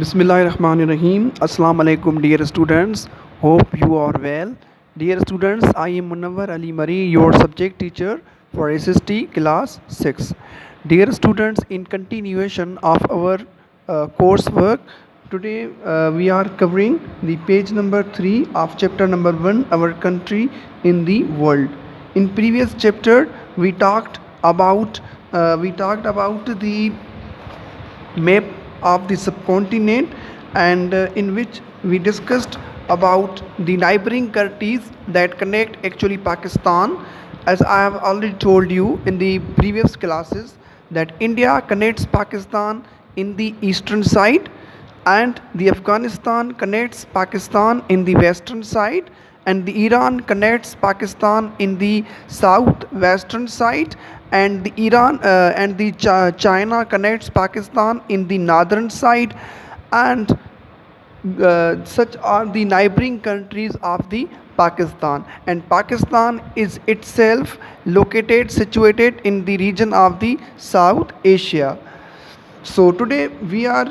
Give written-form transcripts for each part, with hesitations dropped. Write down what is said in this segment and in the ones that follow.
Bismillahirrahmanirrahim. Assalamu alaikum, dear students. Hope you are well. Dear students, I am Munawwar Ali Mari, your subject teacher for SST class 6. Dear students, in continuation of our coursework, today we are covering the page number 3 of chapter number 1, Our Country in the World. In previous chapter, we talked about the map of the subcontinent, and in which we discussed about the neighboring countries that connect actually Pakistan. As I have already told you in the previous classes, that India connects Pakistan in the eastern side, and the Afghanistan connects Pakistan in the western side, and the Iran connects Pakistan in the southwestern side, and the China connects Pakistan in the northern side, and such are the neighboring countries of the Pakistan. And Pakistan is itself situated in the region of the South Asia. So today we are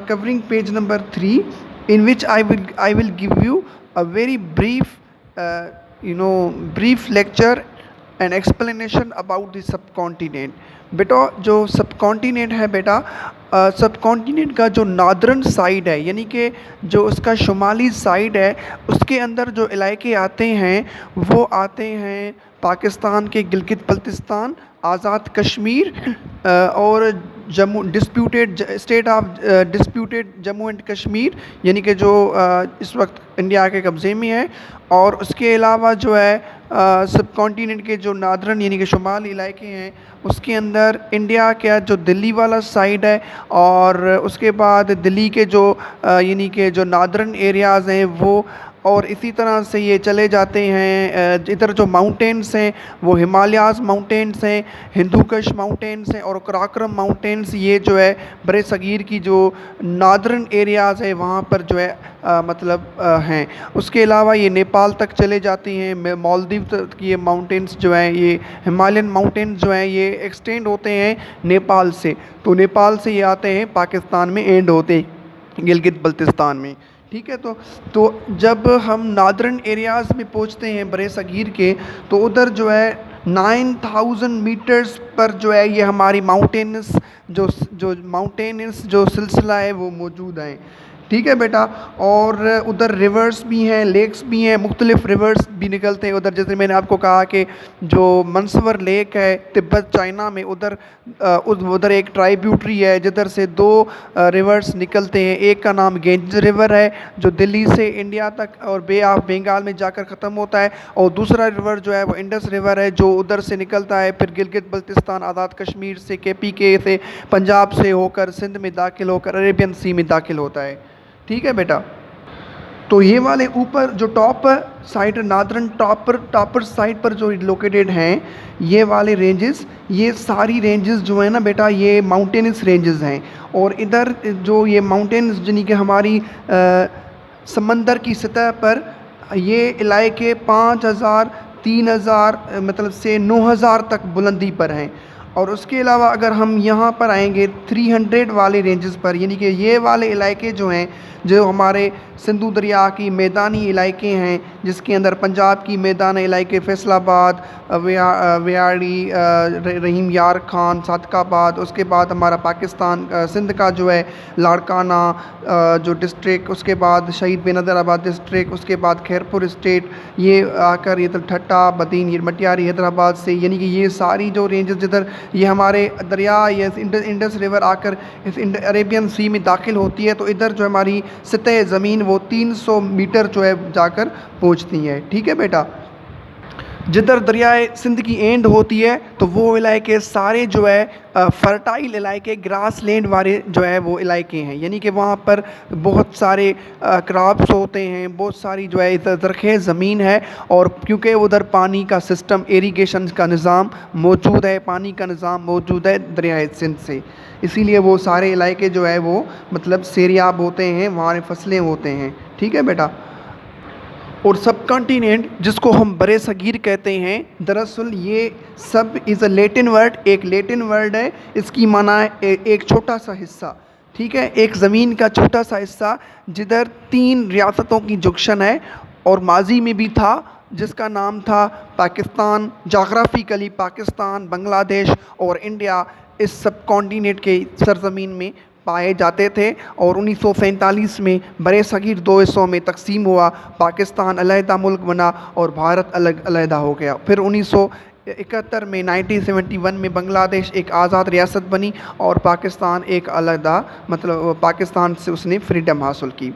covering page number 3, in which I will give you a very brief brief lecture and explanation about the subcontinent. बेटा जो subcontinent है बेटा, subcontinent का जो northern side है, यानी कि जो उसका शुमाली साइड है, उसके अंदर जो इलाके आते हैं वो आते हैं पाकिस्तान के गिलगित बल्तिस्तान, आज़ाद कश्मीर और Jammu disputed state of disputed Jammu and Kashmir, यानी कि जो इस वक्त इंडिया के कब्ज़े में है। और उसके अलावा जो है सब कॉन्टिनेंट के जो नादरन यानी कि शुमाली इलाके हैं, उसके अंदर इंडिया का जो दिल्ली वाला साइड है, और उसके बाद दिल्ली के जो यानी कि जो नादरन एरियाज़ हैं वो, और इसी तरह से ये चले जाते हैं इधर जो माउंटेन्स हैं वो हिमालयाज़ माउंटेन्स हैं, हिंदूकश माउंटेन्स हैं और कराक्रम माउंटेन्स। ये जो है बड़े सगीर की जो नादरन एरियाज़ है वहाँ पर जो है हैं। उसके अलावा ये नेपाल तक चले जाती हैं, मालदीव तक ये माउंटेन्स जो हैं, ये हिमालयन माउंटेन्स जो हैं ये एक्सटेंड होते हैं नेपाल से। तो नेपाल से ये आते हैं पाकिस्तान में एंड होते हैं गिलगित बल्तिस्तान में। ठीक है, तो जब हम नादरन एरियाज़ में पहुंचते हैं बड़े सगीर के, तो उधर जो है 9000 मीटर्स पर जो है ये हमारी माउंटेनस जो सिलसिला है वो मौजूद है। ठीक है बेटा, और उधर रिवर्स भी हैं, लेक्स भी हैं, मुख्तलिफ रिवर्स भी निकलते हैं उधर। जैसे मैंने आपको कहा कि जो मंसवर लेक है तिब्बत चाइना में, उधर एक ट्राइब्यूटरी है जिधर से 2 रिवर्स निकलते हैं। एक का नाम गेंज रिवर है जो दिल्ली से इंडिया तक और बे ऑफ बंगाल में जाकर ख़त्म होता है, और दूसरा रिवर जो है वो इंडस रिवर है जो उधर से निकलता है, फिर गिलगित बल्तिस्तान आज़ाद कश्मीर से KPK से पंजाब से होकर सिंध में दाखिल होकर अरेबियन सी में दाखिल होता है। ठीक है बेटा, तो ये वाले ऊपर जो top side northern topper side पर जो लोकेटेड हैं ये वाले रेंजेस, ये सारी रेंजेस जो है ना बेटा ये माउंटेनस रेंजेस हैं। और इधर जो ये माउंटेन्स यानी कि हमारी समंदर की सतह पर ये इलाके 5000 3000 मतलब से 9000 तक बुलंदी पर हैं। और उसके अलावा अगर हम यहाँ पर आएंगे 300 वाले रेंजेस पर, यानी कि ये वाले इलाके जो हैं जो हमारे सिंधु दरिया की मैदानी इलाके हैं, जिसके अंदर पंजाब की मैदानी इलाके फैसलाबाद, व्याड़ी, रहीम यार खान, सादकाबाद, उसके बाद हमारा पाकिस्तान सिंध का जो है लाड़काना जो डिस्ट्रिक्ट, उसके बाद शहीद बेनज़ीराबाद डिस्ट्रिक्ट, उसके बाद खैरपुर स्टेट, ये आकर ये ठट्टा बदीन ये मटियारी हैदराबाद से, यानी कि ये सारी जो रेंजेस जिधर ये हमारे दरिया या इंडस रिवर आकर इस अरेबियन सी में दाखिल होती है, तो इधर जो हमारी सतह ज़मीन वो 300 मीटर जो है जाकर पहुंचती है। ठीक है बेटा, जिधर दरियाए सिंध की एंड होती है तो वो इलाके सारे जो है फर्टाइल इलाके, ग्रास लैंड वाले जो है वो इलाके हैं, यानी कि वहाँ पर बहुत सारे क्रॉप्स होते हैं, बहुत सारी जो है ज़रख़ेज़ ज़मीन है। और क्योंकि उधर पानी का सिस्टम, इरीगेशन का निज़ाम मौजूद है, पानी का निज़ाम मौजूद है दरियाए सिंध से, इसीलिए वो सारे इलाके जो है वो मतलब सेरियाब होते हैं, वहाँ फसलें होते हैं। ठीक है बेटा, और सब कॉन्टिनेंट जिसको हम बरे सगीर कहते हैं, दरअसल ये सब इज़ अ लैटिन वर्ड, एक लैटिन वर्ड है, इसकी माना है एक छोटा सा हिस्सा। ٹھیک ہے، ایک زمین کا چھوٹا سا حصہ جدھر 3 ریاستوں کی جنکشن ہے اور ماضی میں بھی تھا، جس کا نام تھا پاکستان۔ جغرافیکلی پاکستان، بنگلہ دیش اور انڈیا اس سب کانٹیننٹ کے سرزمین میں پائے جاتے تھے، اور 1947 میں برِ صغیر 2 حصوں میں تقسیم ہوا۔ پاکستان علیحدہ ملک بنا اور بھارت الگ علیحدہ ہو گیا۔ پھر 1971 میں 1971 میں بنگلہ دیش ایک آزاد ریاست بنی اور پاکستان ایک علیحدہ، مطلب پاکستان سے اس نے فریڈم حاصل کی۔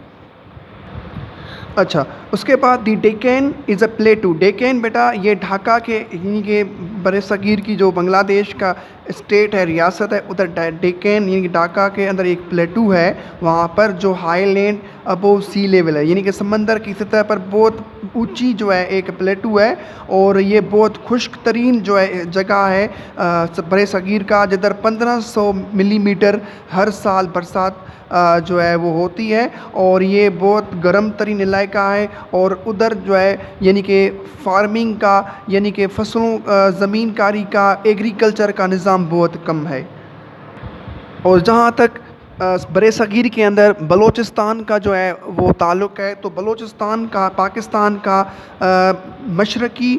اچھا، اس کے بعد دی ڈیکین از اے پلیٹو۔ ڈیکین بیٹا یہ ڈھاکہ کے یعنی کہ برِ صغیر کی جو بنگلہ دیش کا اسٹیٹ ہے، ریاست ہے، ادھر ڈیکین یعنی کہ ڈھاکہ کے اندر ایک پلیٹو ہے، وہاں پر جو ہائی لینڈ ابو سی لیول ہے، یعنی کہ سمندر کی سطح پر بہت اونچی جو ہے ایک پلیٹو ہے، اور یہ بہت خشک ترین جو ہے جگہ ہے برِ صغیر کا، جدھر 1500 ملی میٹر ہر سال برسات جو ہے وہ ہوتی ہے، اور یہ بہت گرم ترین علاقہ ہے، اور ادھر جو ہے یعنی کہ فارمنگ کا، یعنی کہ فصلوں زمین کاری کا، ایگریکلچر کا نظام بہت کم ہے۔ اور جہاں تک برِ صغیر کے اندر بلوچستان کا جو ہے وہ تعلق ہے، تو بلوچستان کا پاکستان کا مشرقی،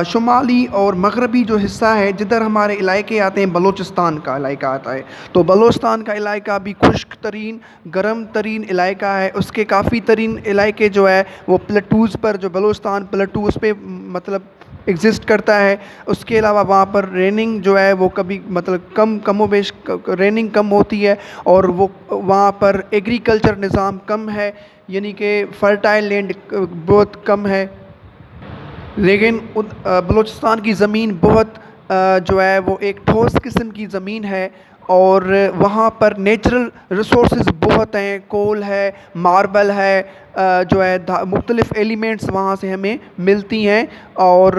شمالی اور مغربی جو حصہ ہے، جدھر ہمارے علاقے آتے ہیں، بلوچستان کا علاقہ آتا ہے، تو بلوچستان کا علاقہ بھی خشک ترین، گرم ترین علاقہ ہے۔ اس کے کافی ترین علاقے جو ہے وہ پلیٹوز پر، جو بلوچستان پلیٹو اس پہ مطلب ایگزسٹ کرتا ہے۔ اس کے علاوہ وہاں پر ریننگ جو ہے وہ کبھی مطلب کم و بیش ریننگ کم ہوتی ہے، اور وہ وہاں پر ایگریکلچر نظام کم ہے، یعنی کہ فرٹائل لینڈ بہت کم ہے۔ لیکن بلوچستان کی زمین بہت جو ہے وہ ایک ٹھوس قسم کی زمین ہے، اور وہاں پر نیچرل ریسورسز بہت ہیں، کول ہے، ماربل ہے، جو ہے مختلف ایلیمنٹس وہاں سے ہمیں ملتی ہیں، اور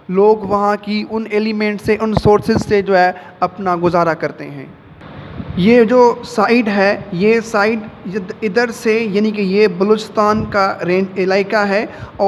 لوگ وہاں کی ان ایلیمنٹ سے، ان سورسز سے جو ہے اپنا گزارا کرتے ہیں۔ یہ جو سائڈ ہے، یہ سائڈ ادھر سے یعنی کہ یہ بلوچستان کا علاقہ ہے، اور